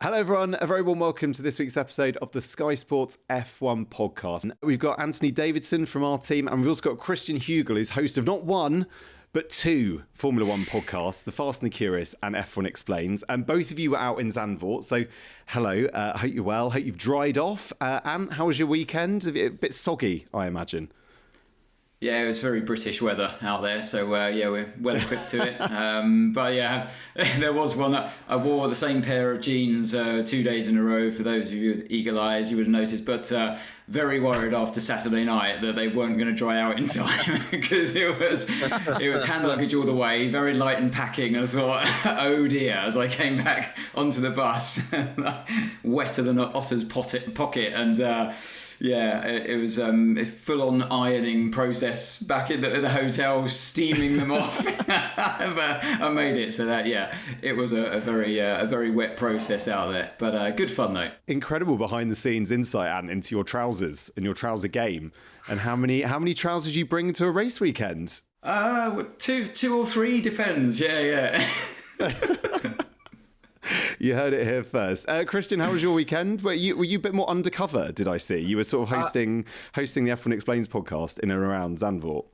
Hello everyone, a very warm welcome to this week's episode of the Sky Sports F1 podcast. We've got Anthony Davidson from our team, and we've also got Christian Hewgill, who's host of not one, but two Formula One podcasts, The Fast and the Curious and F1 Explains. And both of you were out in Zandvoort, so hello, hope you're well, hope you've dried off. Ant, how was your weekend? A bit soggy, I imagine. Yeah, it was very British weather out there, so we're well equipped to it. But yeah, there was one that I wore the same pair of jeans 2 days in a row. For those of you with eagle eyes, you would have noticed. But very worried after Saturday night that they weren't going to dry out in time because it was hand luggage all the way, very light in packing. And I thought, oh dear, as I came back onto the bus, wetter than an otter's pocket, and. It was a full-on ironing process back in the hotel, steaming them off. But I made it, so that it was a very wet process out there. But good fun though. Incredible behind-the-scenes insight, Ant, into your trousers and your trouser game. And how many trousers you bring to a race weekend? Two or three, depends. Yeah. You heard it here first. Christian, how was your weekend? Were you a bit more undercover, did I see? You were sort of hosting the F1 Explains podcast in and around Zandvoort.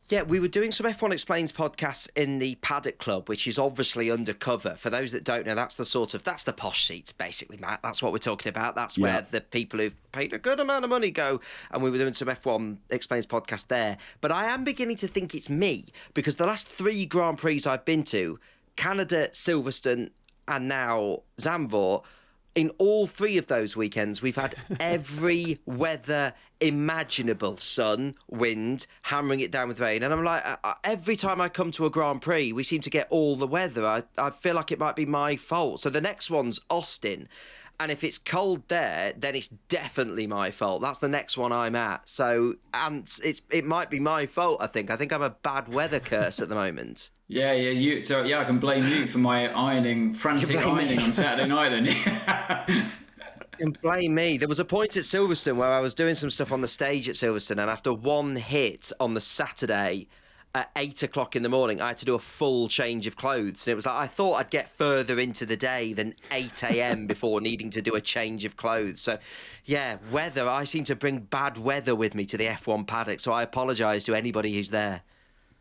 Yeah, we were doing some F1 Explains podcasts in the Paddock Club, which is obviously undercover. For those that don't know, that's the posh seats, basically, Matt. That's what we're talking about. That's where the people who've paid a good amount of money go. And we were doing some F1 Explains podcast there. But I am beginning to think it's me, because the last 3 Grand Prix I've been to, Canada, Silverstone, and now Zandvoort, in all 3 of those weekends, we've had every weather imaginable. Sun, wind, hammering it down with rain. And I'm like, every time I come to a Grand Prix, we seem to get all the weather. I feel like it might be my fault. So the next one's Austin. And if it's cold there, then it's definitely my fault. That's the next one I'm at. So, and it might be my fault, I think. I think I'm a bad weather curse at the moment. Yeah, I can blame you for my frantic ironing on Saturday night then. You can blame me. There was a point at Silverstone where I was doing some stuff on the stage at Silverstone, and after one hit on the Saturday at 8 o'clock in the morning, I had to do a full change of clothes. And it was like, I thought I'd get further into the day than 8 a.m. before needing to do a change of clothes. So, yeah, weather. I seem to bring bad weather with me to the F1 paddock, so I apologise to anybody who's there.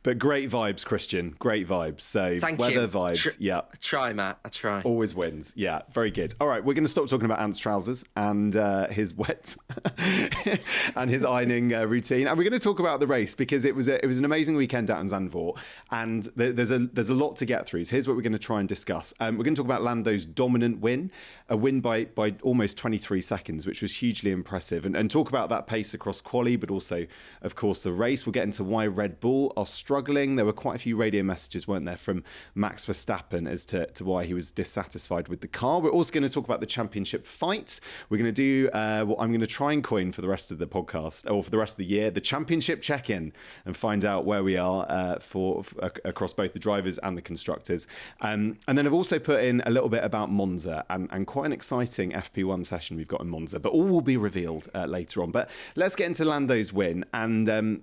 But great vibes, Christian. Great vibes. So Thank weather you. Vibes. Yeah. I try, Matt. I try. Always wins. Yeah. Very good. All right. We're going to stop talking about Ant's trousers and his wet and his ironing routine. And we're going to talk about the race because it was an amazing weekend out in Zandvoort. And there's a lot to get through. So here's what we're going to try and discuss. We're going to talk about Lando's dominant win, a win by almost 23 seconds, which was hugely impressive. And talk about that pace across quali, but also, of course, the race. We'll get into why Red Bull are struggling. There were quite a few radio messages, weren't there, from Max Verstappen as to why he was dissatisfied with the car. We're also going to talk about the championship fights. We're going to do what I'm going to try and coin for the rest of the podcast, or for the rest of the year, the championship check-in, and find out where we are for across both the drivers and the constructors. And then I've also put in a little bit about Monza and quite an exciting FP1 session we've got in Monza, but all will be revealed later on. But let's get into Lando's win. And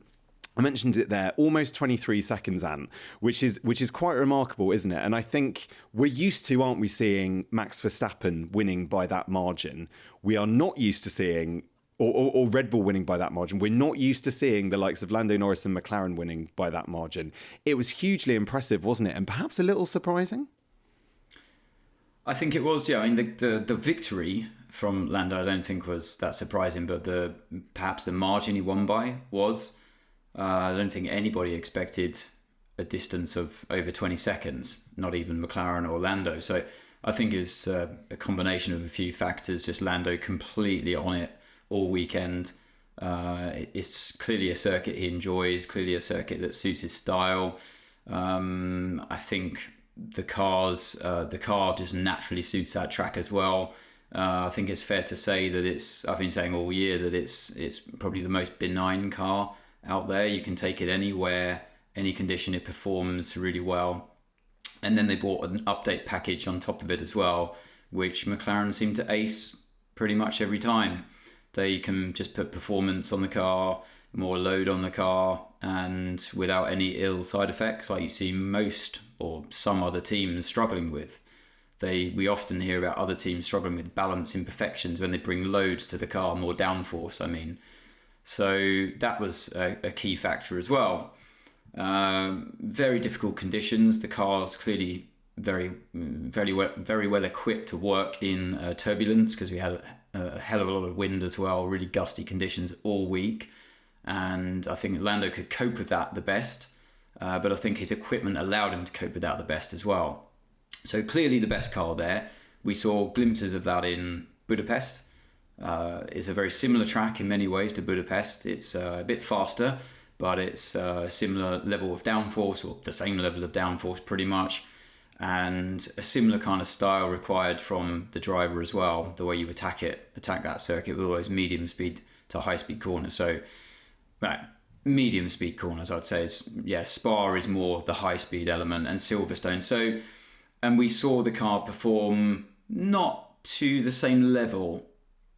I mentioned it there, almost 23 seconds, Ant, which is quite remarkable, isn't it? And I think we're used to, aren't we, seeing Max Verstappen winning by that margin. We are not used to seeing, or Red Bull winning by that margin. We're not used to seeing the likes of Lando Norris and McLaren winning by that margin. It was hugely impressive, wasn't it? And perhaps a little surprising? I think it was, yeah. I mean, the victory from Lando I don't think was that surprising, but perhaps the margin he won by was. I don't think anybody expected a distance of over 20 seconds, not even McLaren or Lando. So I think it was a combination of a few factors, just Lando completely on it all weekend. It's clearly a circuit he enjoys, clearly a circuit that suits his style. I think the car just naturally suits that track as well. I think it's fair to say that I've been saying all year that it's probably the most benign car out there. You can take it anywhere, any condition, it performs really well. And then they bought an update package on top of it as well, which McLaren seem to ace pretty much every time. They can just put performance on the car, more load on the car, and without any ill side effects like you see most or some other teams struggling with. We often hear about other teams struggling with balance imperfections when they bring loads to the car, more downforce, I mean. So that was a key factor as well. Very difficult conditions. The car's clearly very well equipped to work in turbulence, because we had a hell of a lot of wind as well, really gusty conditions all week. And I think Lando could cope with that the best, but I think his equipment allowed him to cope with that the best as well. So clearly the best car there. We saw glimpses of that in Budapest. It's a very similar track in many ways to Budapest. It's a bit faster, but it's a similar level of downforce, or the same level of downforce pretty much, and a similar kind of style required from the driver as well. The way you attack that circuit with all those medium speed to high speed corners. So, right, medium speed corners, I'd say Spa is more the high speed element, and Silverstone. And we saw the car perform not to the same level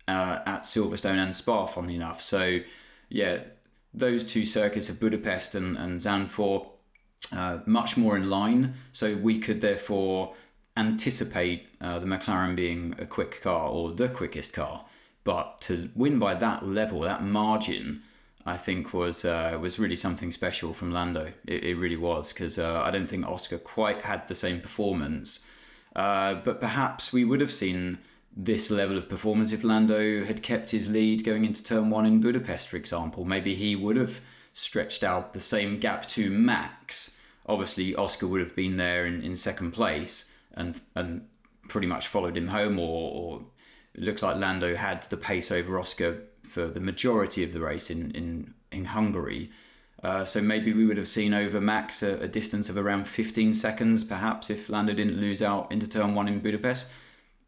at Silverstone and Spa, funnily enough. So, yeah, those two circuits of Budapest and Zandvoort, much more in line. So we could therefore anticipate the McLaren being a quick car, or the quickest car. But to win by that level, that margin, I think was really something special from Lando. It really was, because I don't think Oscar quite had the same performance. But perhaps we would have seen this level of performance if Lando had kept his lead going into turn 1 in Budapest, for example. Maybe he would have stretched out the same gap to Max. Obviously, Oscar would have been there in second place and pretty much followed him home, or it looks like Lando had the pace over Oscar for the majority of the race in Hungary. So maybe we would have seen over Max a distance of around 15 seconds, perhaps, if Lando didn't lose out into turn 1 in Budapest.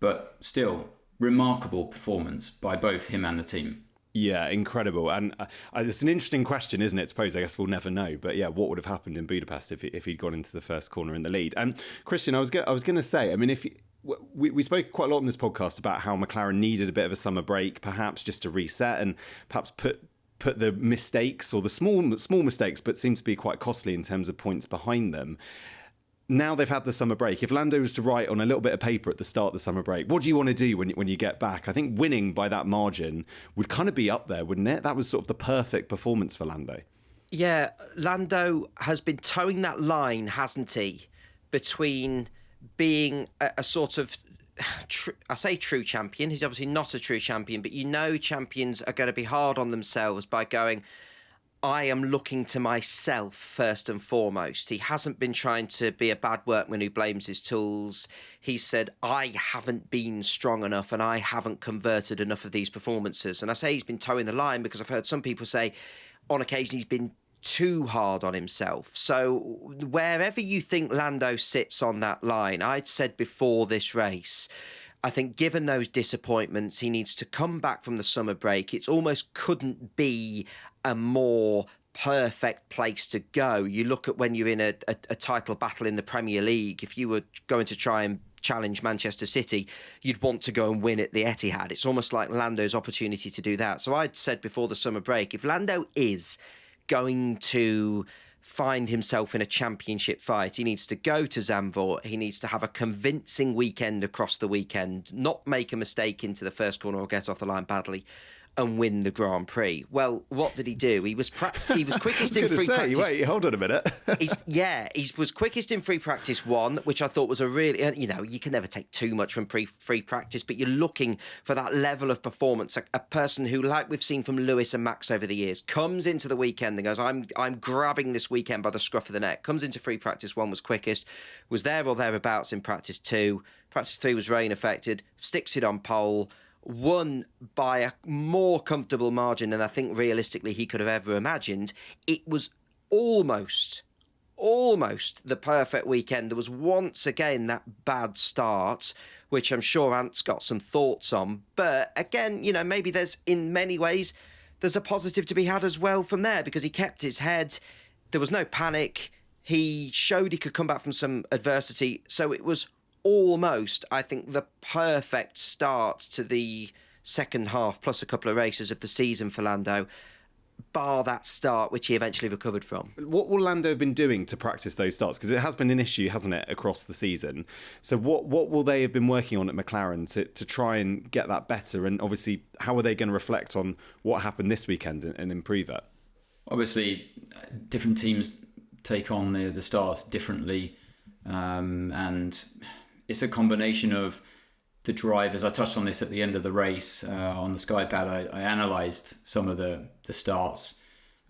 But still, remarkable performance by both him and the team. Yeah, incredible. And it's an interesting question, isn't it? I suppose, I guess we'll never know. But yeah, what would have happened in Budapest if he'd gone into the first corner in the lead? Christian, I was going to say, I mean, if we spoke quite a lot in this podcast about how McLaren needed a bit of a summer break, perhaps just to reset and perhaps put the mistakes, or the small mistakes, but seem to be quite costly in terms of points behind them. Now they've had the summer break. If Lando was to write on a little bit of paper at the start of the summer break, what do you want to do when you get back? I think winning by that margin would kind of be up there, wouldn't it? That was sort of the perfect performance for Lando. Yeah, Lando has been towing that line, hasn't he, between being a sort of, I say true champion. He's obviously not a true champion, but champions are going to be hard on themselves by going, I am looking to myself first and foremost. He hasn't been trying to be a bad workman who blames his tools. He said, I haven't been strong enough and I haven't converted enough of these performances. And I say he's been towing the line because I've heard some people say on occasion he's been too hard on himself. So wherever you think Lando sits on that line, I'd said before this race, I think given those disappointments, he needs to come back from the summer break. It almost couldn't be a more perfect place to go. You look at when you're in a title battle in the Premier League, if you were going to try and challenge Manchester City, you'd want to go and win at the Etihad. It's almost like Lando's opportunity to do that. So I'd said before the summer break, if Lando is going to find himself in a championship fight, he needs to go to Zandvoort. He needs to have a convincing weekend across the weekend, not make a mistake into the first corner or get off the line badly, and win the Grand Prix. Well, what did he do? He was quickest in free practice. Wait, hold on a minute. He was quickest in free practice 1, which I thought was a really, you can never take too much from free practice, but you're looking for that level of performance. A person who, like we've seen from Lewis and Max over the years, comes into the weekend and goes, I'm grabbing this weekend by the scruff of the neck. Comes into free practice 1, was quickest, was there or thereabouts in practice 2. Practice 3 was rain affected, sticks it on pole, won by a more comfortable margin than I think realistically he could have ever imagined. It was almost the perfect weekend. There was once again that bad start, which I'm sure Ant's got some thoughts on. But again, maybe in many ways, there's a positive to be had as well from there, because he kept his head. There was no panic. He showed he could come back from some adversity. So it was almost, I think, the perfect start to the second half, plus a couple of races of the season for Lando. bar that start, which he eventually recovered from. What will Lando have been doing to practice those starts? Because it has been an issue, hasn't it, across the season? So what will they have been working on at McLaren to try and get that better? And obviously, how are they going to reflect on what happened this weekend and improve it? Obviously, different teams take on the starts differently. And it's a combination of the drivers. I touched on this at the end of the race on the Skypad. I analysed some of the starts.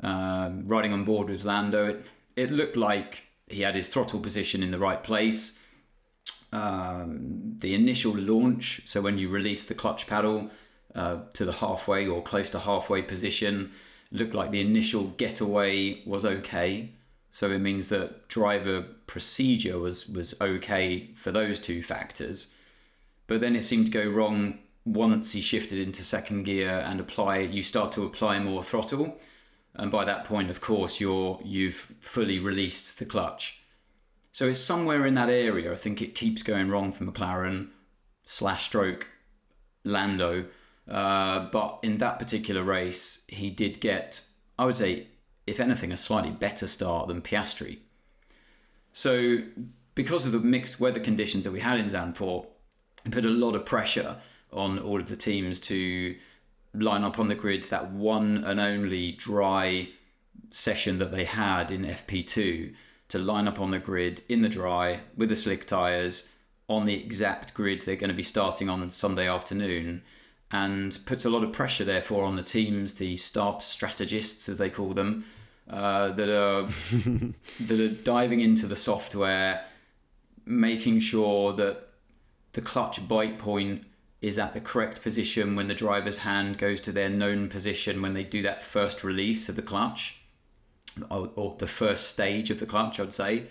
Riding on board with Lando, it looked like he had his throttle position in the right place. The initial launch, so when you release the clutch pedal to the halfway or close to halfway position, looked like the initial getaway was okay. So it means that driver procedure was okay for those two factors. But then it seemed to go wrong once he shifted into second gear and you start to apply more throttle. And by that point, of course, you've fully released the clutch. So it's somewhere in that area. I think it keeps going wrong for McLaren / Lando. But in that particular race, he did get, I would say, if anything, a slightly better start than Piastri. So because of the mixed weather conditions that we had in Zandvoort, it put a lot of pressure on all of the teams to line up on the grid that one and only dry session that they had in FP2, to line up on the grid in the dry with the slick tyres on the exact grid they're going to be starting on Sunday afternoon, and puts a lot of pressure therefore on the teams, the start strategists as they call them, that are diving into the software, making sure that the clutch bite point is at the correct position when the driver's hand goes to their known position when they do that first release of the clutch, or the first stage of the clutch, I'd say,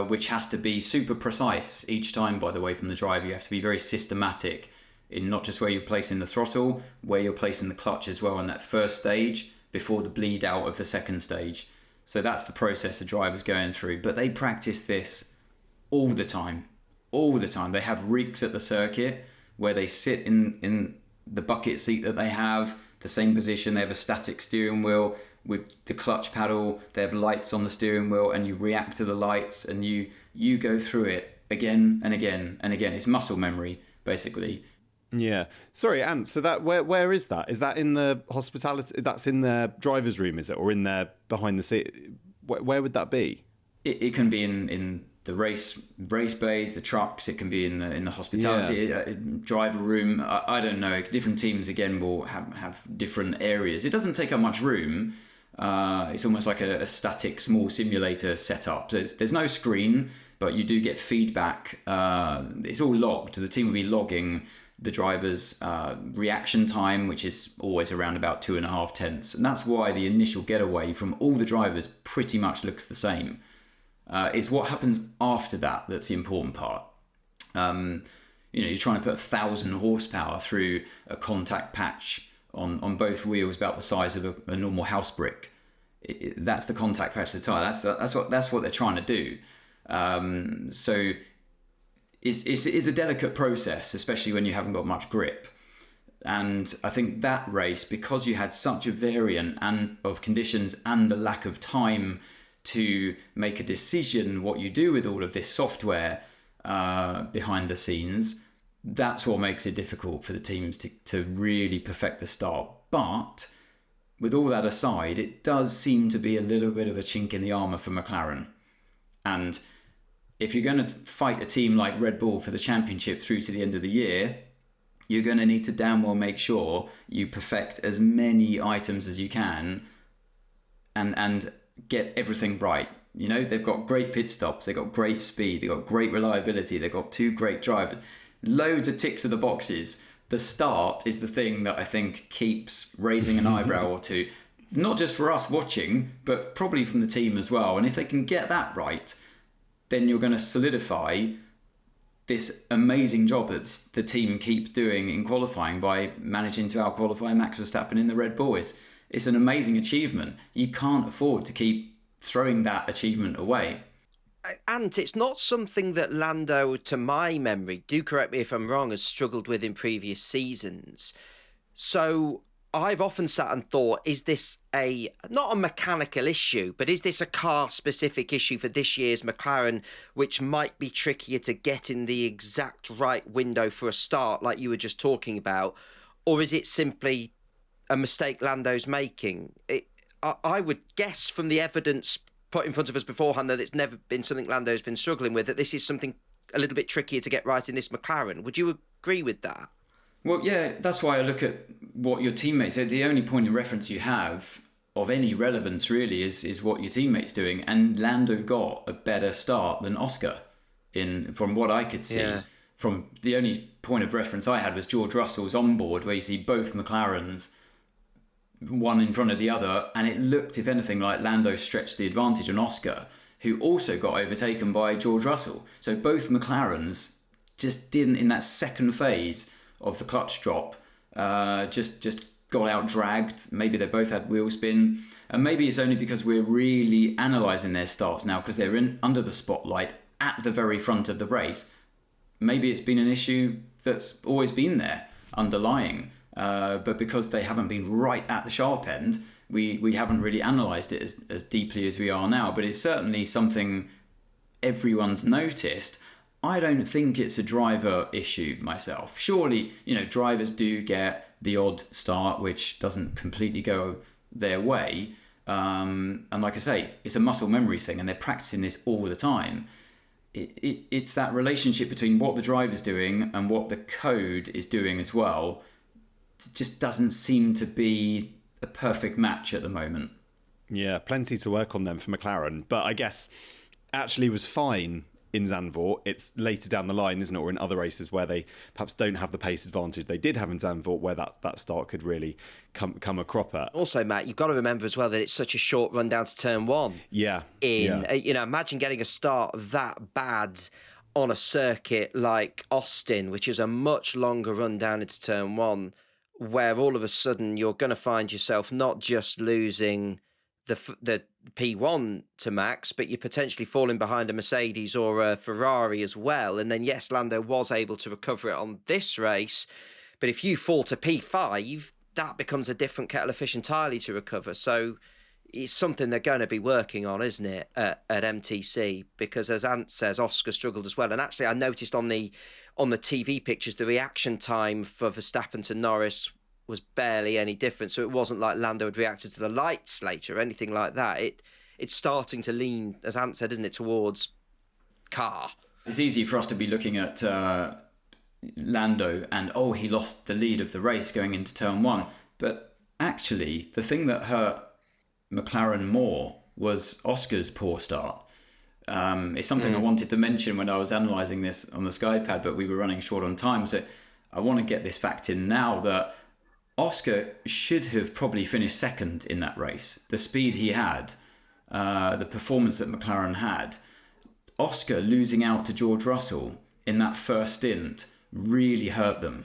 which has to be super precise each time, by the way, from the driver. You have to be very systematic in not just where you're placing the throttle, where you're placing the clutch as well in that first stage before the bleed out of the second stage. So that's the process the driver's going through. But they practice this all the time. They have rigs at the circuit where they sit in the bucket seat that they have, the same position. They have a static steering wheel with the clutch paddle. They have lights on the steering wheel, and you react to the lights, and you go through it again and again and again. It's muscle memory, basically. Yeah. Sorry, Ant, so that where is that? Is that in the hospitality? That's in the driver's room, is it? Or in there behind the seat? Where would that be? It can be in the race bays, the trucks. It can be in the hospitality driver room. I don't know. Different teams again will have different areas. It doesn't take up much room. It's almost like a static small simulator setup. There's no screen, but you do get feedback. It's all logged. The team will be logging the driver's reaction time, which is always around about 2.5 tenths. And that's why the initial getaway from all the drivers pretty much looks the same. It's what happens after that that's the important part. You're trying to put 1,000 horsepower through a contact patch on both wheels about the size of a normal house brick. That's the contact patch of the tyre. That's what they're trying to do. So it's a delicate process, especially when you haven't got much grip. And I think that race, because you had such a variant of conditions and the lack of time to make a decision what you do with all of this software behind the scenes, that's what makes it difficult for the teams to really perfect the start. But with all that aside, it does seem to be a little bit of a chink in the armour for McLaren. And if you're going to fight a team like Red Bull for the championship through to the end of the year, you're going to need to damn well make sure you perfect as many items as you can and get everything right. They've got great pit stops, they've got great speed, they've got great reliability, they've got two great drivers, loads of ticks of the boxes. The start is the thing that I think keeps raising an eyebrow or two, not just for us watching, but probably from the team as well. And if they can get that right, then you're going to solidify this amazing job that the team keep doing in qualifying by managing to out-qualify Max Verstappen in the Red Bull. It's an amazing achievement. You can't afford to keep throwing that achievement away. And it's not something that Lando, to my memory, do correct me if I'm wrong, has struggled with in previous seasons. So I've often sat and thought, is this not a mechanical issue, but is this a car-specific issue for this year's McLaren, which might be trickier to get in the exact right window for a start, like you were just talking about? Or is it simply a mistake Lando's making? I would guess from the evidence put in front of us beforehand that it's never been something Lando's been struggling with, that this is something a little bit trickier to get right in this McLaren. Would you agree with that? Well, yeah, that's why I look at what your teammates are. The only point of reference you have of any relevance really is what your teammate's doing. And Lando got a better start than Oscar from what I could see. Yeah. From the only point of reference I had was George Russell's onboard, where you see both McLarens, one in front of the other, and it looked, if anything, like Lando stretched the advantage on Oscar, who also got overtaken by George Russell. So both McLarens just didn't, in that second phase of the clutch drop, just got out dragged. Maybe they both had wheel spin, and maybe it's only because we're really analysing their starts now because they're under the spotlight at the very front of the race. Maybe it's been an issue that's always been there underlying, but because they haven't been right at the sharp end, we haven't really analysed it as deeply as we are now. But it's certainly something everyone's noticed. I don't think it's a driver issue myself. Surely, drivers do get the odd start which doesn't completely go their way. And like I say, it's a muscle memory thing, and they're practicing this all the time. It's that relationship between what the driver's doing and what the code is doing as well. It just doesn't seem to be a perfect match at the moment. Yeah, plenty to work on them for McLaren, but I guess actually was fine in Zandvoort. It's later down the line, isn't it, or in other races where they perhaps don't have the pace advantage they did have in Zandvoort, where that start could really come a cropper. Also, Matt, you've got to remember as well that it's such a short run down to turn one. Imagine getting a start that bad on a circuit like Austin, which is a much longer run down into turn one, where all of a sudden you're going to find yourself not just losing the P1 to Max, but you're potentially falling behind a Mercedes or a Ferrari as well. And then, yes, Lando was able to recover it on this race, but if you fall to P5, that becomes a different kettle of fish entirely to recover. So it's something they're going to be working on, isn't it, at MTC? Because as Ant says, Oscar struggled as well. And actually, I noticed on the TV pictures, the reaction time for Verstappen to Norris was barely any different. So it wasn't like Lando had reacted to the lights later or anything like that. It's starting to lean, as Ant said, isn't it, towards car. It's easy for us to be looking at Lando and, he lost the lead of the race going into turn one. But actually, the thing that hurt McLaren more was Oscar's poor start. It's something I wanted to mention when I was analysing this on the SkyPad, but we were running short on time. So I want to get this fact in now that Oscar should have probably finished second in that race. The speed he had, the performance that McLaren had, Oscar losing out to George Russell in that first stint really hurt them.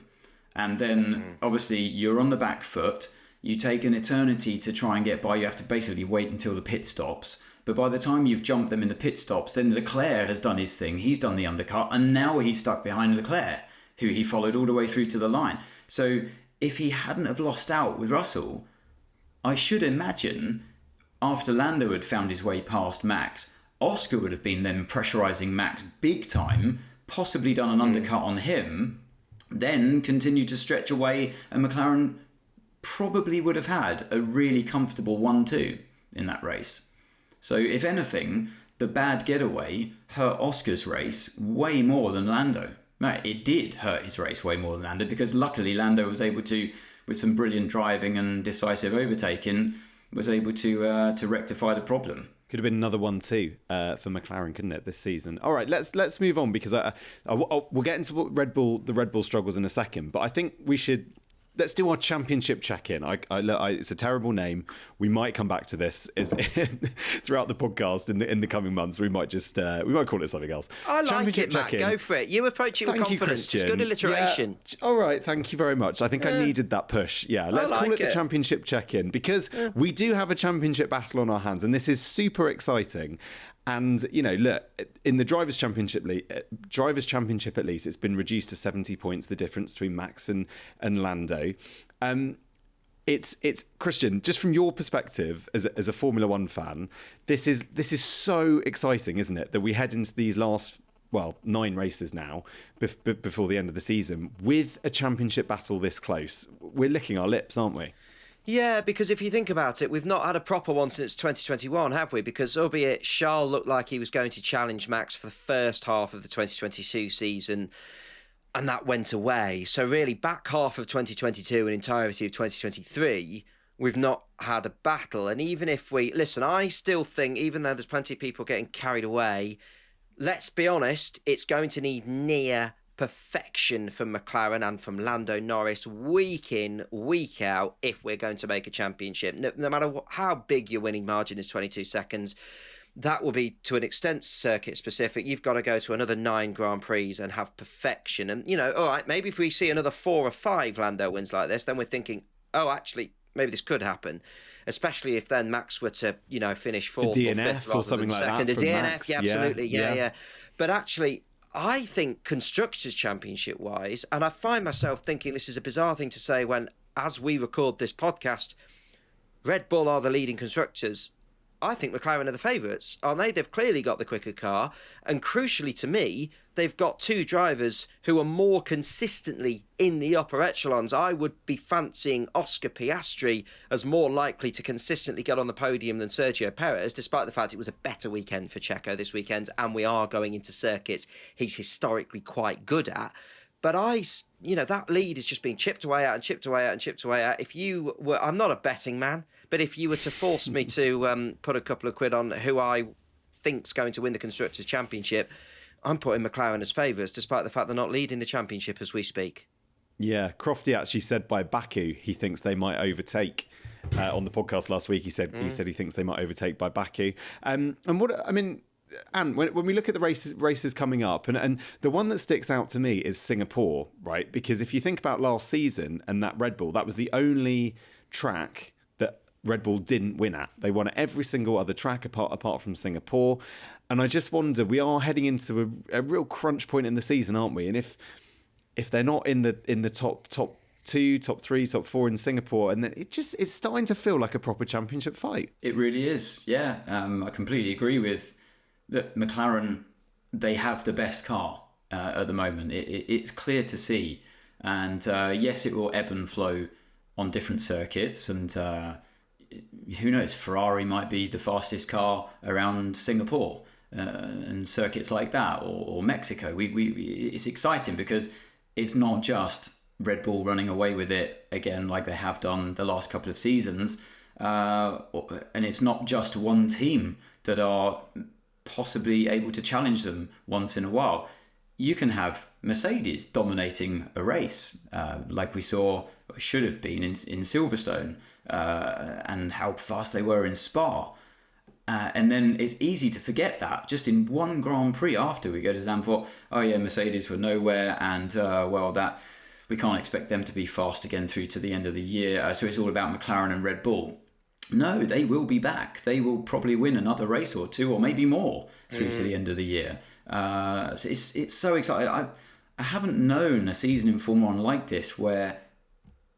And then obviously you're on the back foot. You take an eternity to try and get by. You have to basically wait until the pit stops. But by the time you've jumped them in the pit stops, then Leclerc has done his thing. He's done the undercut, and now he's stuck behind Leclerc, who he followed all the way through to the line. So if he hadn't have lost out with Russell, I should imagine after Lando had found his way past Max, Oscar would have been then pressurising Max big time, possibly done an undercut on him, then continued to stretch away, and McLaren probably would have had a really comfortable 1-2 in that race. So if anything, the bad getaway hurt Oscar's race way more than Lando. No, it did hurt his race way more than Lando, because luckily Lando was able to, with some brilliant driving and decisive overtaking, was able to rectify the problem. Could have been another 1-2 for McLaren, couldn't it, this season? All right, let's move on, because we'll get into the Red Bull struggles in a second, but I think we should. Let's do our championship check-in. It's a terrible name. We might come back to this throughout the podcast in the coming months. We might just we might call it something else. I like it, Matt. Go for it. You approach it with confidence. It's good alliteration. Yeah. All right, thank you very much. I think I needed that push. Yeah, let's call it the championship check-in, because we do have a championship battle on our hands, and this is super exciting. And, look, in the Drivers' Championship at least, it's been reduced to 70 points, the difference between Max and Lando. it's Christian, just from your perspective as a Formula One fan, this is so exciting, isn't it? That we head into these last 9 races now before the end of the season with a championship battle this close. We're licking our lips, aren't we? Yeah, because if you think about it, we've not had a proper one since 2021, have we? Because albeit Charles looked like he was going to challenge Max for the first half of the 2022 season, and that went away. So really, back half of 2022 and entirety of 2023, we've not had a battle. And even if I still think, even though there's plenty of people getting carried away, let's be honest, it's going to need near perfection from McLaren and from Lando Norris week in, week out if we're going to make a championship. No matter how big your winning margin is, 22 seconds, that will be to an extent circuit specific. You've got to go to another 9 Grand Prix and have perfection. And, all right, maybe if we see another 4 or 5 Lando wins like this, then we're thinking, oh, actually, maybe this could happen. Especially if then Max were to, finish 4th or 5th or something like second. that. A DNF, Max. yeah, absolutely, yeah. But actually, I think Constructors' Championship-wise, and I find myself thinking this is a bizarre thing to say when, as we record this podcast, Red Bull are the leading constructors. I think McLaren are the favourites, aren't they? They've clearly got the quicker car. And crucially to me, they've got 2 drivers who are more consistently in the upper echelons. I would be fancying Oscar Piastri as more likely to consistently get on the podium than Sergio Perez, despite the fact it was a better weekend for Checo this weekend, and we are going into circuits he's historically quite good at. But that lead is just being chipped away at and chipped away at and chipped away at. I'm not a betting man, but if you were to force me to put a couple of quid on who I think's going to win the Constructors' Championship, I'm putting McLaren as favourites, despite the fact they're not leading the championship as we speak. Yeah, Crofty actually said by Baku he thinks they might overtake. On the podcast last week, he said he thinks they might overtake by Baku. And when we look at the races coming up, and the one that sticks out to me is Singapore, right? Because if you think about last season and that Red Bull, that was the only track that Red Bull didn't win at. They won at every single other track apart from Singapore. And I just wonder, we are heading into a real crunch point in the season, aren't we? And if they're not in the top 2, top 3, top 4 in Singapore, and then it's starting to feel like a proper championship fight. It really is, yeah. I completely agree with that. McLaren, they have the best car at the moment. It's clear to see, and yes, it will ebb and flow on different circuits, and who knows, Ferrari might be the fastest car around Singapore and circuits like that, or Mexico. It's exciting because it's not just Red Bull running away with it again like they have done the last couple of seasons, and it's not just one team that are possibly able to challenge them once in a while. You can have Mercedes dominating a race, like we saw, or should have been in Silverstone, and how fast they were in Spa. And then it's easy to forget that just in one Grand Prix after we go to Zandvoort, oh yeah, Mercedes were nowhere, and that we can't expect them to be fast again through to the end of the year. So it's all about McLaren and Red Bull. No, they will be back. They will probably win another race or 2, or maybe more through to the end of the year. So it's so exciting. I haven't known a season in Formula 1 like this where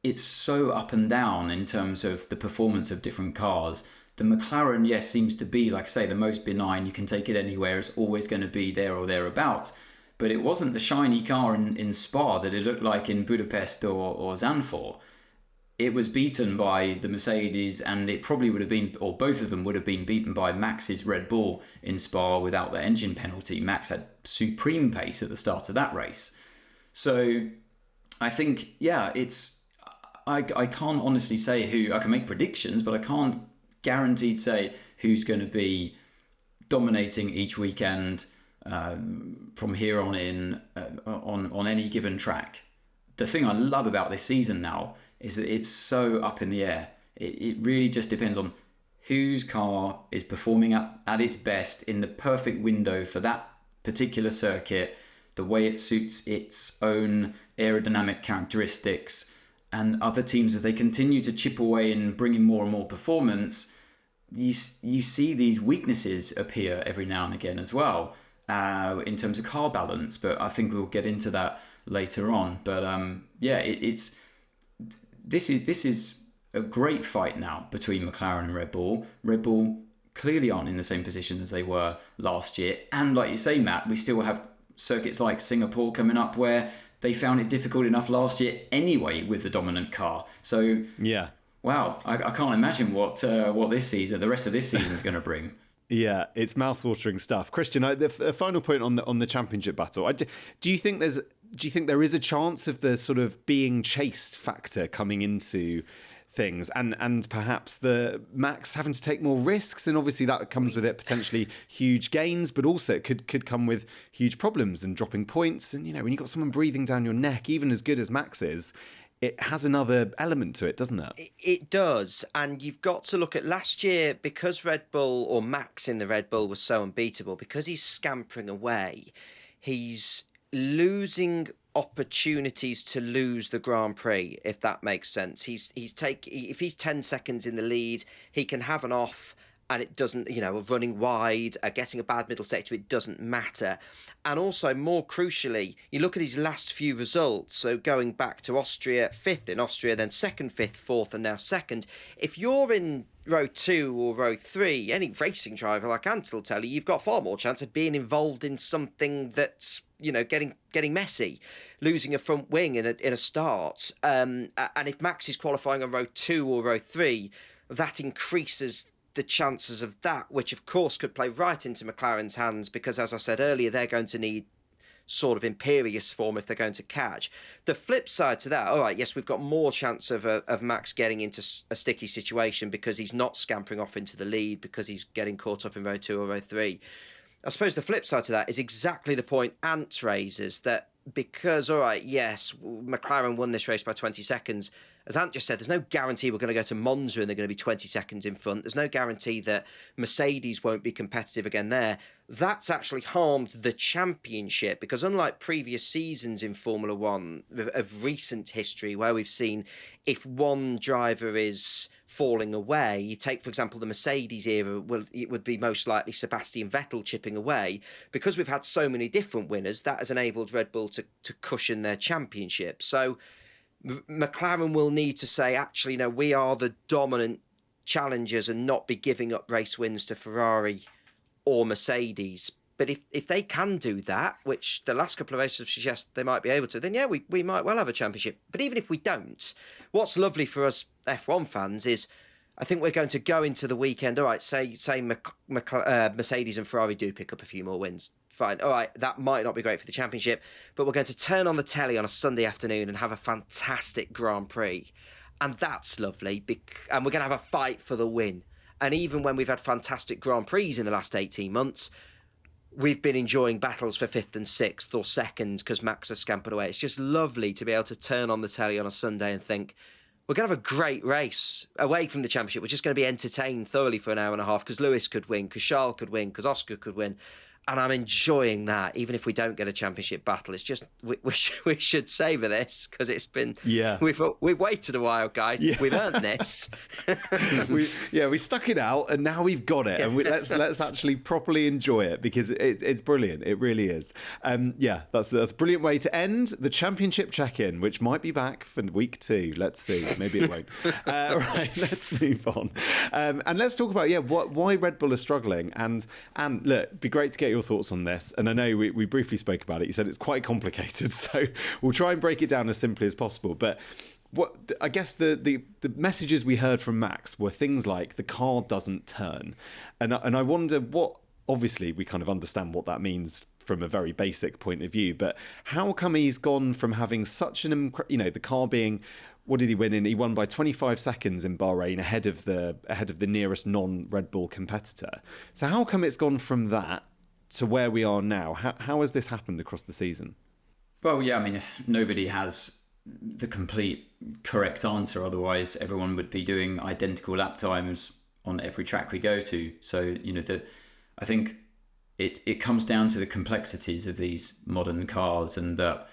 it's so up and down in terms of the performance of different cars. The McLaren, yes, seems to be, like I say, the most benign. You can take it anywhere. It's always going to be there or thereabouts. But it wasn't the shiny car in Spa that it looked like in Budapest or Zandvoort. It was beaten by the Mercedes, and it probably would have been, or both of them would have been beaten by Max's Red Bull in Spa without the engine penalty. Max had supreme pace at the start of that race. So I think, yeah, I can't honestly say who. I can make predictions, but I can't guaranteed say who's going to be dominating each weekend from here on in on any given track. The thing I love about this season now is that it's so up in the air. It really just depends on whose car is performing at its best in the perfect window for that particular circuit, the way it suits its own aerodynamic characteristics, and other teams, as they continue to chip away and bring in more and more performance, you see these weaknesses appear every now and again as well in terms of car balance. But I think we'll get into that later on. But this is a great fight now between McLaren and Red Bull. Red Bull clearly aren't in the same position as they were last year. And like you say, Matt, we still have circuits like Singapore coming up where they found it difficult enough last year anyway with the dominant car. So, yeah. Wow, I can't imagine what this season, the rest of this season is going to bring. Yeah, it's mouthwatering stuff. Christian, the final point on the championship battle. Do you think there is a chance of the sort of being chased factor coming into things, and perhaps the Max having to take more risks, and obviously that comes with it potentially huge gains, but also it could come with huge problems and dropping points. And when you've got someone breathing down your neck, even as good as Max is, it has another element to it, doesn't it? It does. And you've got to look at last year, because Red Bull, or Max in the Red Bull, was so unbeatable, because he's scampering away, he's losing opportunities to lose the Grand Prix, if that makes sense. If he's 10 seconds in the lead, he can have an off, and it doesn't, running wide, getting a bad middle sector, it doesn't matter. And also, more crucially, you look at his last few results, so going back to Austria, 5th in Austria, then 2nd, 5th, 4th, and now 2nd. If you're in row 2 or row 3, any racing driver like Ant will tell you, you've got far more chance of being involved in something that's, getting messy, losing a front wing in a start. And if Max is qualifying on row 2 or row 3, that increases the chances of that, which of course could play right into McLaren's hands, because as I said earlier, they're going to need sort of imperious form if they're going to catch. The flip side to that, all right, yes, we've got more chance of Max getting into a sticky situation because he's not scampering off into the lead, because he's getting caught up in row 2 or row 3. I suppose the flip side to that is exactly the point Ant raises, that because, all right, yes, McLaren won this race by 20 seconds. As Ant just said, there's no guarantee we're going to go to Monza and they're going to be 20 seconds in front. There's no guarantee that Mercedes won't be competitive again there. That's actually harmed the championship, because unlike previous seasons in Formula One of recent history, where we've seen if one driver is falling away, you take, for example, the Mercedes era, it would be most likely Sebastian Vettel chipping away. Because we've had so many different winners, that has enabled Red Bull to cushion their championship. So McLaren will need to say, actually, no, we are the dominant challengers, and not be giving up race wins to Ferrari or Mercedes. But if they can do that, which the last couple of races suggest they might be able to, then yeah, we might well have a championship. But even if we don't, what's lovely for us F1 fans is, I think we're going to go into the weekend, all right, say Mercedes and Ferrari do pick up a few more wins. Fine. All right, that might not be great for the championship, but we're going to turn on the telly on a Sunday afternoon and have a fantastic Grand Prix. And that's lovely. And we're going to have a fight for the win. And even when we've had fantastic Grand Prix in the last 18 months, we've been enjoying battles for 5th and 6th or 2nd because Max has scampered away. It's just lovely to be able to turn on the telly on a Sunday and think, we're going to have a great race away from the championship. We're just going to be entertained thoroughly for an hour and a half, because Lewis could win, because Charles could win, because Oscar could win. And I'm enjoying that, even if we don't get a championship battle. It's just, we should savour this, because it's been, we've waited a while, guys. Yeah. We've earned this. we stuck it out, and now we've got it. And let's actually properly enjoy it, because it's brilliant. It really is. That's a brilliant way to end the championship check-in, which might be back for week 2. Let's see. Maybe it won't. Right, let's move on. And let's talk about, why Red Bull are struggling. And look, it'd be great to get your thoughts on this. And I know we briefly spoke about it. You said it's quite complicated, so we'll try and break it down as simply as possible. But what I guess the messages we heard from Max were things like the car doesn't turn, and I wonder what. Obviously, we kind of understand what that means from a very basic point of view. But how come he's gone from having such the car being, what did he win in? He won by 25 seconds in Bahrain ahead of the nearest non-Red Bull competitor. So how come it's gone from that to where we are now? How has this happened across the season? Well, yeah, I mean, if nobody has the complete correct answer, otherwise everyone would be doing identical lap times on every track we go to. So, I think it comes down to the complexities of these modern cars, and that,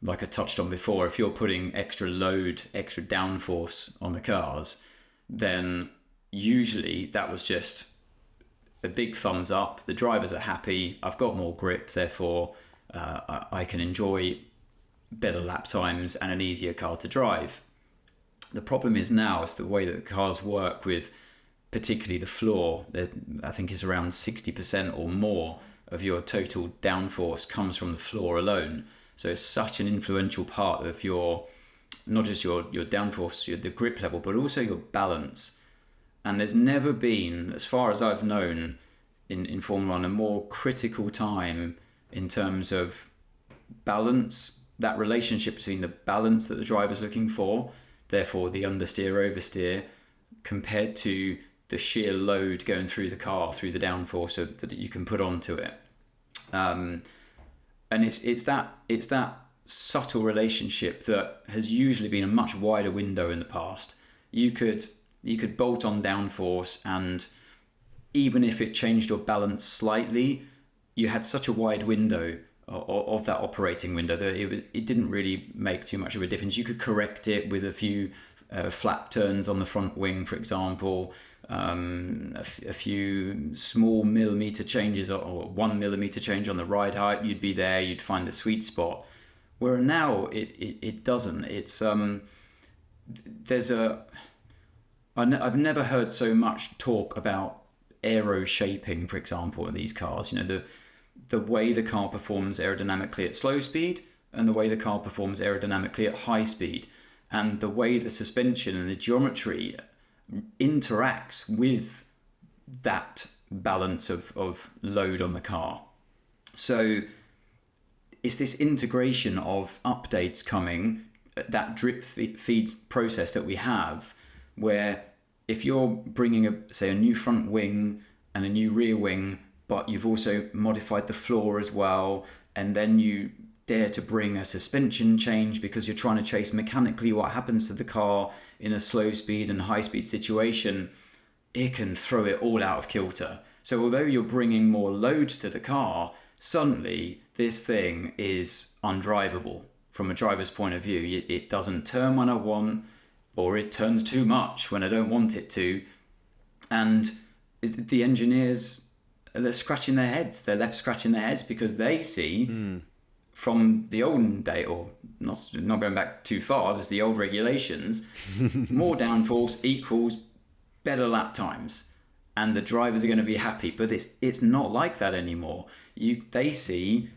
like I touched on before, if you're putting extra load, extra downforce on the cars, then usually that was just a big thumbs up. The drivers are happy. I've got more grip, therefore I can enjoy better lap times and an easier car to drive. The problem is now is the way that the cars work with particularly the floor. I think it's around 60% or more of your total downforce comes from the floor alone. So it's such an influential part of your, not just your downforce, the grip level, but also your balance. And there's never been, as far as I've known in Formula One, a more critical time in terms of balance, that relationship between the balance that the driver's looking for, therefore the understeer, oversteer, compared to the sheer load going through the car, through the downforce that you can put onto it. And it's that subtle relationship that has usually been a much wider window in the past. You could bolt on downforce, and even if it changed your balance slightly, you had such a wide window of that operating window that it didn't really make too much of a difference. You could correct it with a few flap turns on the front wing, for example, a few small millimeter changes or 1 millimeter change on the ride height. You'd be there, you'd find the sweet spot. Where now it doesn't. It's I've never heard so much talk about aero shaping, for example, in these cars. The way the car performs aerodynamically at slow speed and the way the car performs aerodynamically at high speed, and the way the suspension and the geometry interacts with that balance of load on the car. So it's this integration of updates coming, that drip feed process that we have, where if you're bringing a new front wing and a new rear wing, but you've also modified the floor as well, and then you dare to bring a suspension change because you're trying to chase mechanically what happens to the car in a slow speed and high speed situation, it can throw it all out of kilter. So although you're bringing more load to the car, suddenly this thing is undrivable from a driver's point of view. It doesn't turn when I want, or it turns too much when I don't want it to. And the engineers, they're scratching their heads. They're left scratching their heads because they see from the olden day, or not going back too far, just the old regulations, more downforce equals better lap times, and the drivers are going to be happy. But it's not like that anymore. They see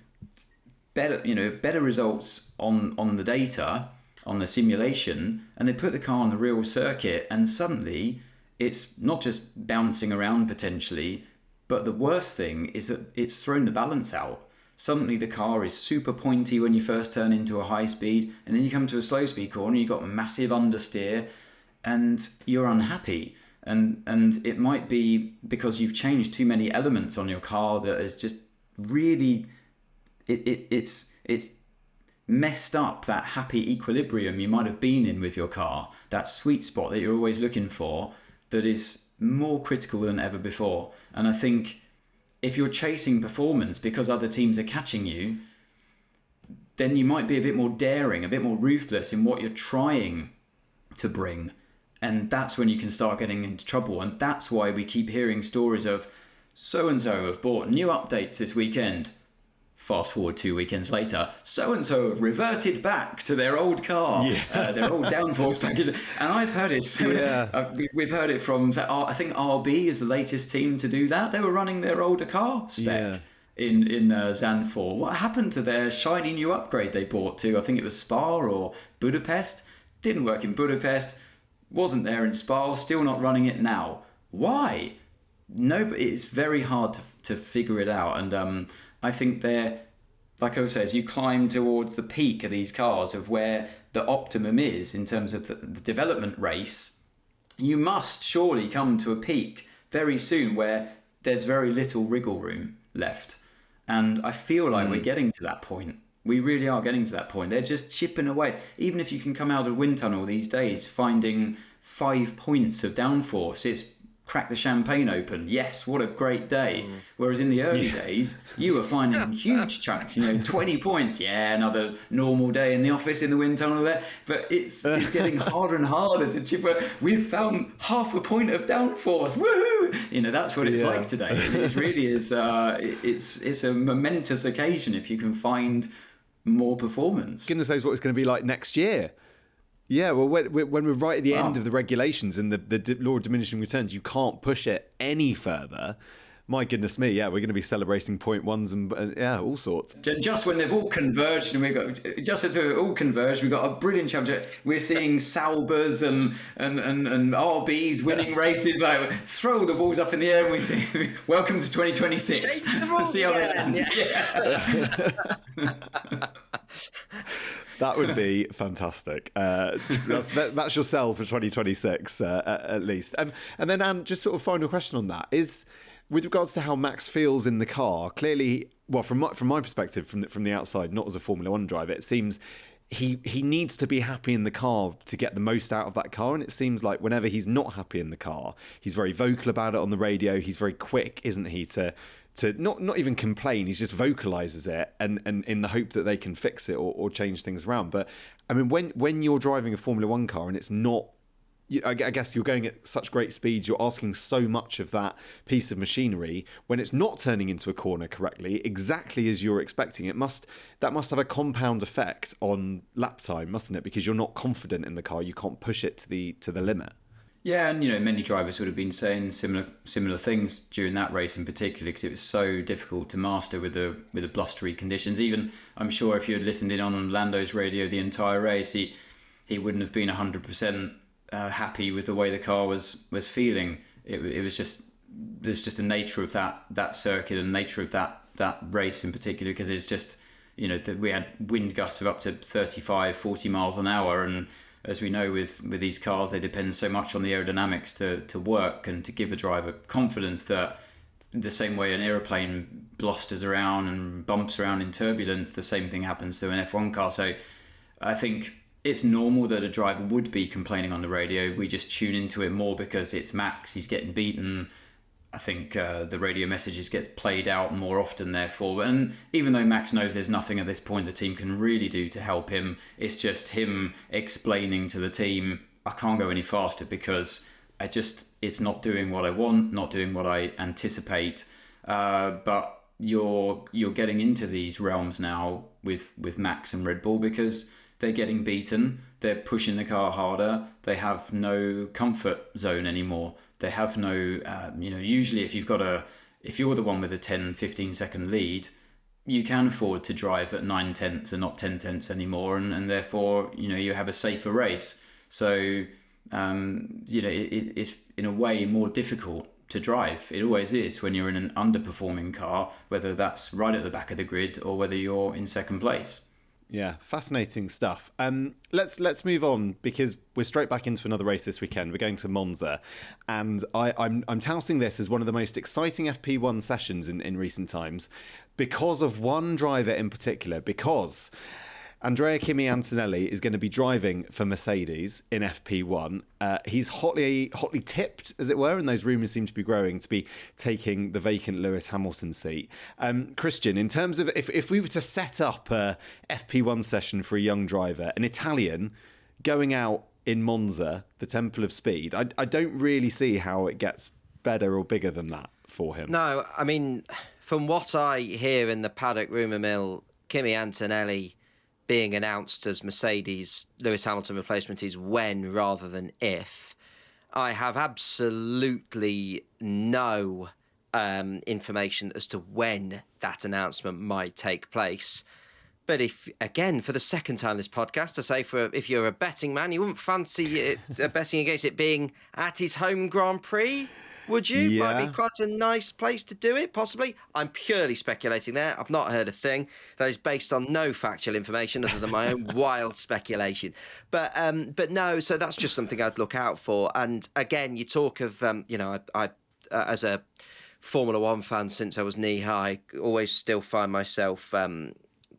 better results on the data, on the simulation, and they put the car on the real circuit, and suddenly it's not just bouncing around potentially, but the worst thing is that it's thrown the balance out. Suddenly the car is super pointy when you first turn into a high speed, and then you come to a slow speed corner, you've got massive understeer, and you're unhappy. And it might be because you've changed too many elements on your car that is just really, it's messed up that happy equilibrium you might have been in with your car, that sweet spot that you're always looking for, that is more critical than ever before. And I think if you're chasing performance because other teams are catching you, then you might be a bit more daring, a bit more ruthless in what you're trying to bring. And that's when you can start getting into trouble. And that's why we keep hearing stories of so-and-so have bought new updates this weekend. Fast forward 2 weekends later, so-and-so have reverted back to their old car, their old downforce package. And I've heard it. We've heard it from, I think RB is the latest team to do that. They were running their older car spec in Zandvoort. What happened to their shiny new upgrade they bought to, I think it was Spa or Budapest? Didn't work in Budapest, wasn't there in Spa, still not running it now. Why? No, but it's very hard to figure it out. And I think they're, like I say, as you climb towards the peak of these cars of where the optimum is in terms of the development race, you must surely come to a peak very soon where there's very little wriggle room left. And I feel like we're getting to that point. We really are getting to that point. They're just chipping away. Even if you can come out of wind tunnel these days, finding 5 points of downforce, it's crack the champagne open. Yes, what a great day. Whereas in the early days, you were finding huge chunks, 20 points. Yeah, another normal day in the office in the wind tunnel there. But it's getting harder and harder to chip away. We've found half a point of downforce. Woohoo! That's what it's like today. It really is. It's a momentous occasion if you can find more performance. Goodness knows what it's going to be like next year. Yeah, well, when we're right at the end of the regulations and the law of diminishing returns, you can't push it any further. My goodness me, yeah, we're going to be celebrating point ones and yeah, all sorts. Just when they've all converged, and just as they've all converged, we've got a brilliant chapter. We're seeing Saubers and RBs winning races. Like, throw the balls up in the air, and we see, welcome to 2026. Change the rules again. That would be fantastic. That's your sell for 2026, at least. And then, Anne, just sort of final question on that is, with regards to how Max feels in the car, clearly, well, from my perspective, from the outside, not as a Formula One driver, it seems he needs to be happy in the car to get the most out of that car. And it seems like whenever he's not happy in the car, he's very vocal about it on the radio. He's very quick, isn't he, to not even complain. He just vocalizes it and in the hope that they can fix it or change things around. But I mean, when you're driving a Formula One car and it's not, I guess you're going at such great speeds, you're asking so much of that piece of machinery. When it's not turning into a corner correctly, exactly as you're expecting, that must have a compound effect on lap time, mustn't it? Because you're not confident in the car, you can't push it to the limit. Yeah, and many drivers would have been saying similar things during that race in particular, because it was so difficult to master with the blustery conditions. Even I'm sure if you had listened in on Lando's radio the entire race, he wouldn't have been 100%. Happy with the way the car was feeling. It was just the nature of that circuit and nature of that race in particular, because it's just we had wind gusts of up to 35-40 miles an hour, and as we know with these cars, they depend so much on the aerodynamics to work and to give a driver confidence that the same way an aeroplane blusters around and bumps around in turbulence, the same thing happens to an F1 car. So I think it's normal that a driver would be complaining on the radio. We just tune into it more because it's Max, he's getting beaten. I think the radio messages get played out more often, therefore. And even though Max knows there's nothing at this point the team can really do to help him, it's just him explaining to the team, I can't go any faster because it's not doing what I want, not doing what I anticipate. But you're getting into these realms now with Max and Red Bull because they're getting beaten, they're pushing the car harder, they have no comfort zone anymore. They have no, usually if you're the one with a 10-15 second lead, you can afford to drive at 9 tenths and not 10 tenths anymore, and therefore, you have a safer race. So, it's in a way more difficult to drive. It always is when you're in an underperforming car, whether that's right at the back of the grid or whether you're in second place. Yeah, fascinating stuff. Let's move on because we're straight back into another race this weekend. We're going to Monza, and I'm touting this as one of the most exciting FP1 sessions in recent times because of one driver in particular. Because Andrea Kimi Antonelli is going to be driving for Mercedes in FP1. He's hotly tipped, as it were, and those rumours seem to be growing, to be taking the vacant Lewis Hamilton seat. Christian, in terms of if we were to set up a FP1 session for a young driver, an Italian going out in Monza, the Temple of Speed, I don't really see how it gets better or bigger than that for him. No, I mean, from what I hear in the paddock rumour mill, Kimi Antonelli being announced as Mercedes Lewis Hamilton replacement is when rather than if. I have absolutely no information as to when that announcement might take place. But if, again, for the second time this podcast, I say if you're a betting man, you wouldn't fancy it, betting against it being at his home Grand Prix, would you? Yeah. Might be quite a nice place to do it, possibly. I'm purely speculating there. I've not heard a thing that is based on no factual information other than my own wild speculation. But no, so that's just something I'd look out for. And again, you talk of, I as a Formula One fan since I was knee high, always still find myself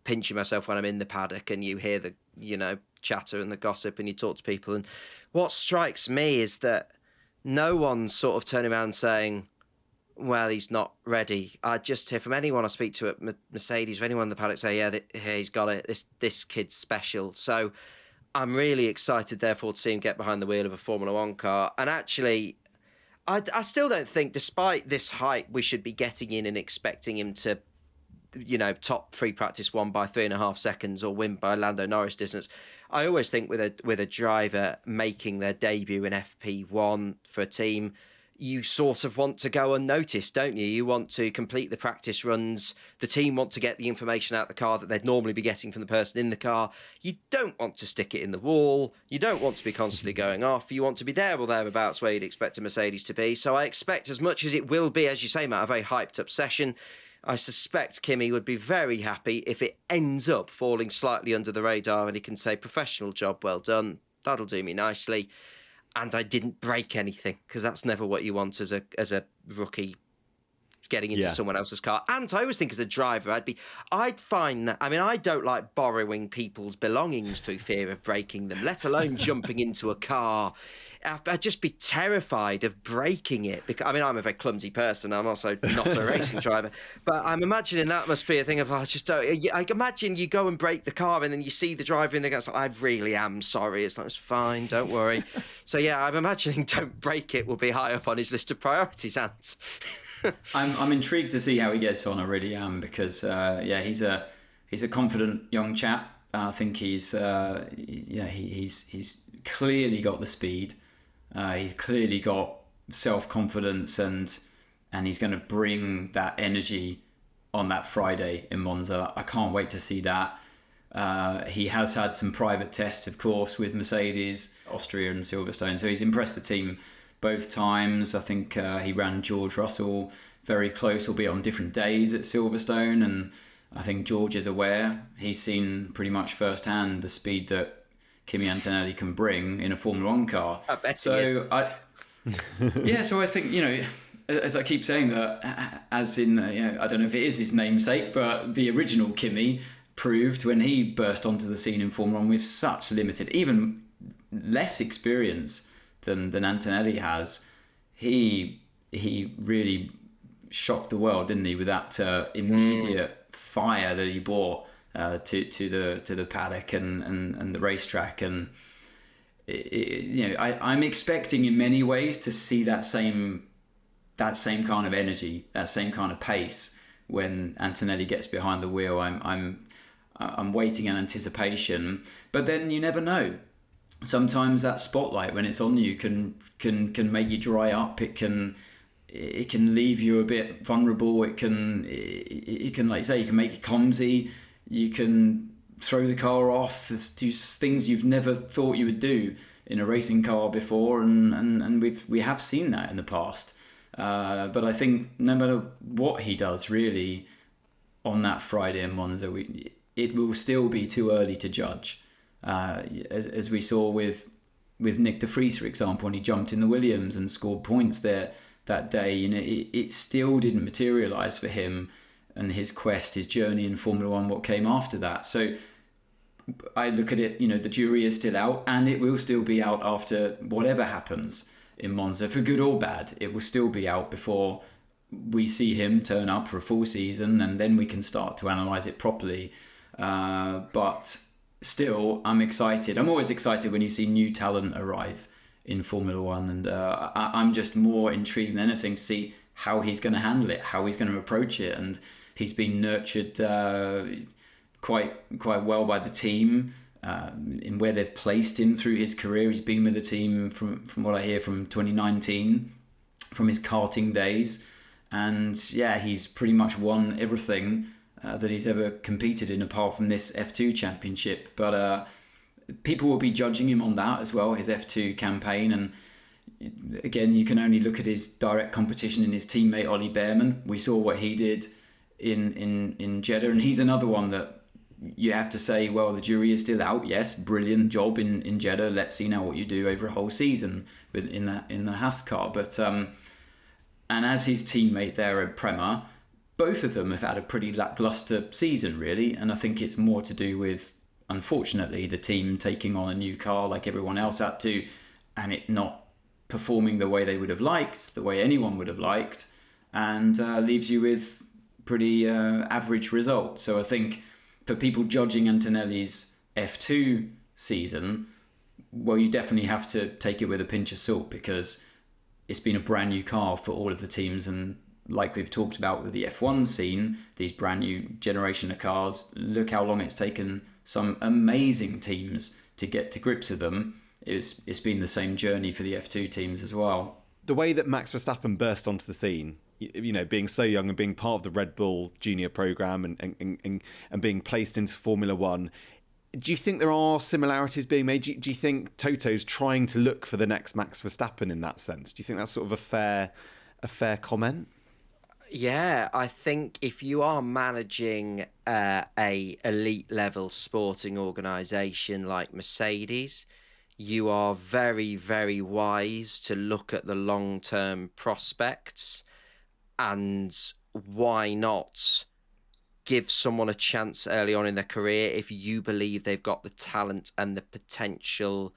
pinching myself when I'm in the paddock and you hear the, chatter and the gossip and you talk to people. And what strikes me is that no one's sort of turning around saying, well, he's not ready. I just hear from anyone I speak to at Mercedes or anyone in the paddock say, yeah, he's got it. This kid's special. So I'm really excited, therefore, to see him get behind the wheel of a Formula One car. And actually, I still don't think, despite this hype, we should be getting in and expecting him to top free practice won by 3.5 seconds or win by Lando Norris distance. I always think with a driver making their debut in FP1 for a team, you sort of want to go unnoticed, don't you? You want to complete the practice runs. The team want to get the information out of the car that they'd normally be getting from the person in the car. You don't want to stick it in the wall. You don't want to be constantly going off. You want to be there or thereabouts where you'd expect a Mercedes to be. So I expect, as much as it will be, as you say, Matt, a very hyped up session, I suspect Kimi would be very happy if it ends up falling slightly under the radar and he can say, professional job, well done. That'll do me nicely. And I didn't break anything, because that's never what you want as a rookie getting into someone else's car. And I always think as a driver, I'd find that, I don't like borrowing people's belongings through fear of breaking them, let alone jumping into a car. I'd just be terrified of breaking it, because I'm a very clumsy person. I'm also not a racing driver, but I'm imagining that must be a thing of, I imagine you go and break the car and then you see the driver in the car. It's like, I really am sorry. It's like, it's fine, don't worry. So yeah, I'm imagining don't break it will be high up on his list of priorities, Hans. I'm intrigued to see how he gets on. I really am, because he's a confident young chap. I think he's clearly got the speed. He's clearly got self-confidence, and he's going to bring that energy on that Friday in Monza. I can't wait to see that. He has had some private tests, of course, with Mercedes, Austria and Silverstone, so he's impressed the team both times. I think he ran George Russell very close, albeit on different days at Silverstone, and I think George is aware. He's seen pretty much firsthand the speed that Kimi Antonelli can bring in a Formula One car. I bet he is. So I think, as I keep saying that, as in, I don't know if it is his namesake, but the original Kimi proved when he burst onto the scene in Formula One with such limited, even less experience than Antonelli has, he really shocked the world, didn't he, with that immediate fire that he brought to the paddock and the racetrack. And I'm expecting in many ways to see that same kind of energy, that same kind of pace when Antonelli gets behind the wheel. I'm waiting in anticipation, but then you never know. Sometimes that spotlight, when it's on you, can make you dry up. It can leave you a bit vulnerable. It can, like you say, you can make you clumsy. You can throw the car off. Do things you've never thought you would do in a racing car before, and we have seen that in the past. But I think no matter what he does, really, on that Friday in Monza, it will still be too early to judge. As we saw with Nick de Vries, for example, when he jumped in the Williams and scored points there that day, it still didn't materialise for him and his quest, his journey in Formula One, what came after that. So I look at it, the jury is still out, and it will still be out after whatever happens in Monza, for good or bad. It will still be out before we see him turn up for a full season, and then we can start to analyse it properly. But still, I'm excited. I'm always excited when you see new talent arrive in Formula One, and I'm just more intrigued than anything to see how he's going to handle it, how he's going to approach it. And he's been nurtured quite well by the team in where they've placed him through his career. He's been with the team from what I hear from 2019, from his karting days, and he's pretty much won everything that he's ever competed in, apart from this F2 championship. But people will be judging him on that as well, his F2 campaign. And again, you can only look at his direct competition in his teammate Ollie Behrman. We saw what he did in Jeddah, and he's another one that you have to say, well, the jury is still out. Yes, brilliant job in Jeddah. Let's see now what you do over a whole season in the Haas car. But and as his teammate there at Prema, both of them have had a pretty lackluster season, really. And I think it's more to do with, unfortunately, the team taking on a new car like everyone else had to, and it not performing the way they would have liked, the way anyone would have liked, and leaves you with pretty average results. So I think for people judging Antonelli's F2 season, well, you definitely have to take it with a pinch of salt, because it's been a brand new car for all of the teams, and like we've talked about with the F1 scene, these brand new generation of cars, look how long it's taken some amazing teams to get to grips with them. It's been the same journey for the F2 teams as well. The way that Max Verstappen burst onto the scene, you know, being so young and being part of the Red Bull Junior program and being placed into Formula One, do you think there are similarities being made? Do you think Toto's trying to look for the next Max Verstappen in that sense? Do you think that's sort of a fair comment? Yeah, I think if you are managing a elite level sporting organisation like Mercedes, you are very, very wise to look at the long-term prospects, and why not give someone a chance early on in their career if you believe they've got the talent and the potential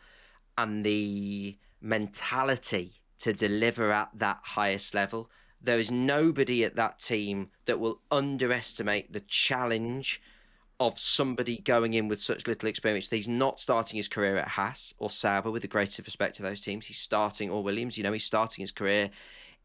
and the mentality to deliver at that highest level. There is nobody at that team that will underestimate the challenge of somebody going in with such little experience. He's not starting his career at Haas or Sauber, with the greatest respect to those teams. He's starting, or Williams, he's starting his career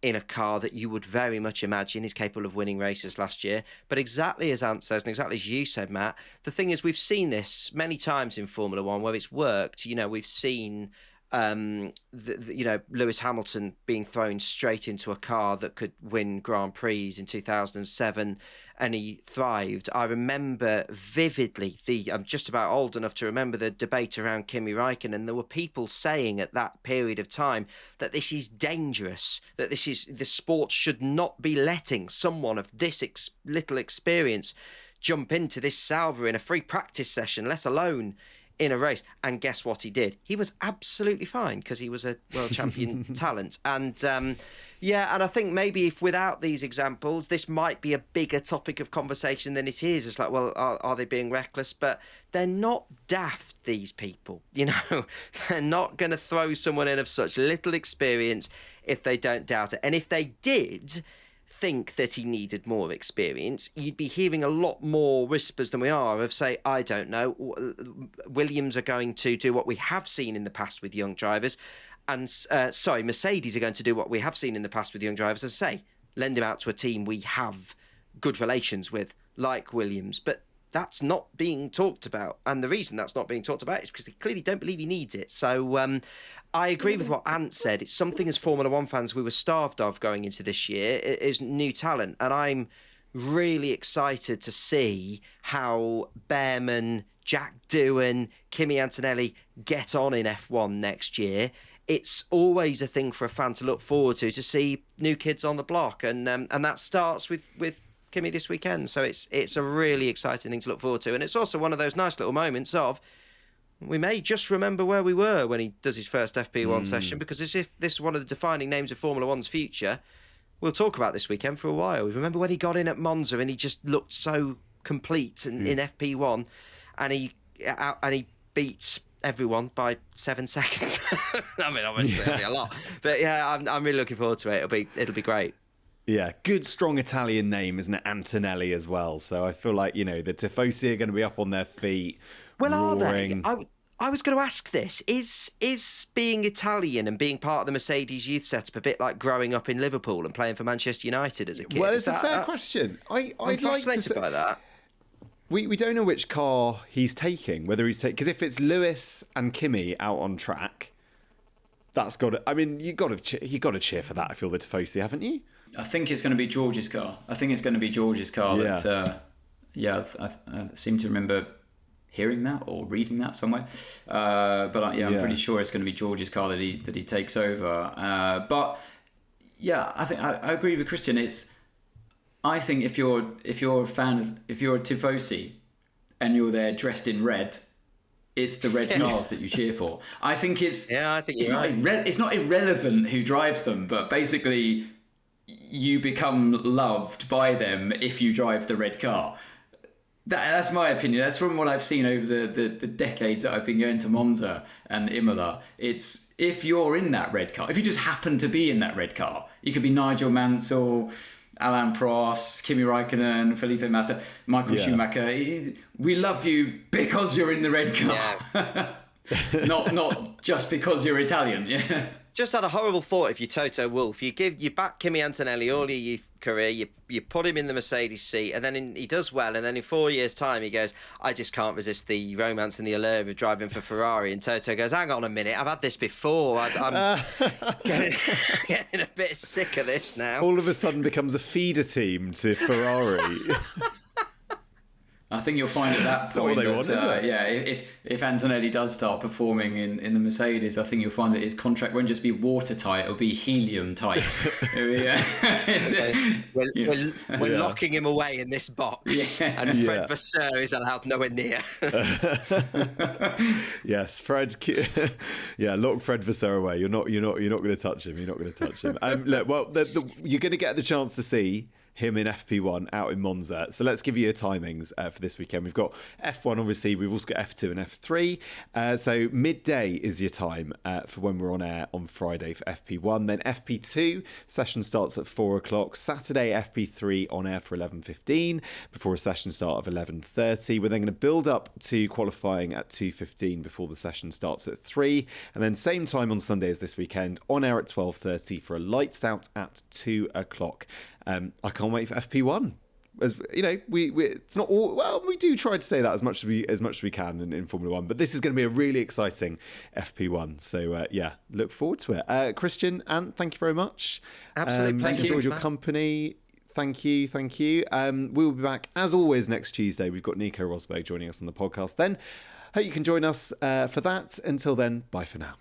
in a car that you would very much imagine is capable of winning races last year. But exactly as Ant says, and exactly as you said, Matt, the thing is, we've seen this many times in Formula One where it's worked. We've seen Lewis Hamilton being thrown straight into a car that could win Grand Prix in 2007, and he thrived. I remember vividly I'm just about old enough to remember the debate around Kimi Räikkönen. There were people saying at that period of time that this is dangerous, that the sport should not be letting someone of this little experience jump into this Sauber in a free practice session, let alone in a race. And guess what he did? He was absolutely fine because he was a world champion talent. And and I think maybe if without these examples, this might be a bigger topic of conversation than it is. It's like, well, are they being reckless? But they're not daft, these people. They're not going to throw someone in of such little experience if they don't doubt it. And if they did think that he needed more experience, you'd be hearing a lot more whispers than we are of, say, I don't know, Williams are going to do what we have seen in the past with young drivers, and Mercedes are going to do what we have seen in the past with young drivers, as say, lend him out to a team we have good relations with, like Williams. But that's not being talked about, and the reason that's not being talked about is because they clearly don't believe he needs it. So I agree with what Ant said. It's something as Formula One fans we were starved of going into this year, is new talent, and I'm really excited to see how Behrman, Jack Doohan, Kimi Antonelli get on in F1 next year. It's always a thing for a fan to look forward to see new kids on the block, and that starts with Kimi this weekend. So it's a really exciting thing to look forward to, and it's also one of those nice little moments of, we may just remember where we were when he does his first FP1 session, because as if this is one of the defining names of Formula One's future, we'll talk about this weekend for a while. We remember when he got in at Monza and he just looked so complete in FP1, and he beats everyone by 7 seconds. I mean, obviously it'll be a lot, but yeah, I'm really looking forward to it. It'll be great. Yeah, good, strong Italian name, isn't it? Antonelli as well. So I feel like, the Tifosi are going to be up on their feet. Well, roaring. are they? I was going to ask this. Is being Italian and being part of the Mercedes youth setup a bit like growing up in Liverpool and playing for Manchester United as a kid? Well, it's a fair question. I'm fascinated by that. We don't know which car he's taking, whether he's taking... Because if it's Lewis and Kimi out on track, that's got to... I mean, you got to cheer for that if you're the Tifosi, haven't you? I think it's going to be George's car. I that... I seem to remember hearing that or reading that somewhere. I'm pretty sure it's going to be George's car that he takes over. But yeah, I think I agree with Christian. I think if you're a Tifosi and you're there dressed in red, it's the red cars that you cheer for. I think it's not irrelevant who drives them, but basically you become loved by them if you drive the red car. That's my opinion. That's from what I've seen over the decades that I've been going to Monza and Imola. It's if you're in that red car, if you just happen to be in that red car, you could be Nigel Mansell, Alain Prost, Kimi Räikkönen, Felipe Massa, Michael Schumacher. We love you because you're in the red car, not just because you're Italian. Yeah. Just had a horrible thought. If you're Toto Wolff, you back Kimi Antonelli all your youth career, you put him in the Mercedes seat, and then he does well, and then in 4 years' time he goes, I just can't resist the romance and the allure of driving for Ferrari. And Toto goes, hang on a minute, I've had this before. I'm getting a bit sick of this now. All of a sudden becomes a feeder team to Ferrari. I think you'll find at that point if Antonelli does start performing in the Mercedes, I think you'll find that his contract won't just be watertight, it'll be helium tight. We're locking him away in this box, and Fred Vasseur is allowed nowhere near. Yes, Fred. Lock Fred Vasseur away. You're not going to touch him. You're not going to touch him. Look, well, you're going to get the chance to see him in FP1 out in Monza. So let's give you your timings for this weekend. We've got F1, obviously. We've also got F2 and F3. So midday is your time for when we're on air on Friday for FP1. Then FP2 session starts at 4 o'clock. Saturday, FP3 on air for 11:15 before a session start of 11:30. We're then going to build up to qualifying at 2:15 before the session starts at 3. And then same time on Sunday as this weekend, on air at 12:30 for a lights out at 2 o'clock. I can't wait for FP1. As you know, it's not all. Well, we do try to say that as much as we can in Formula One, but this is going to be a really exciting FP1. So look forward to it. Christian, and thank you very much. Absolutely, thank you. Enjoyed your company. Thank you. We will be back as always next Tuesday. We've got Nico Rosberg joining us on the podcast. Then, hope you can join us for that. Until then, bye for now.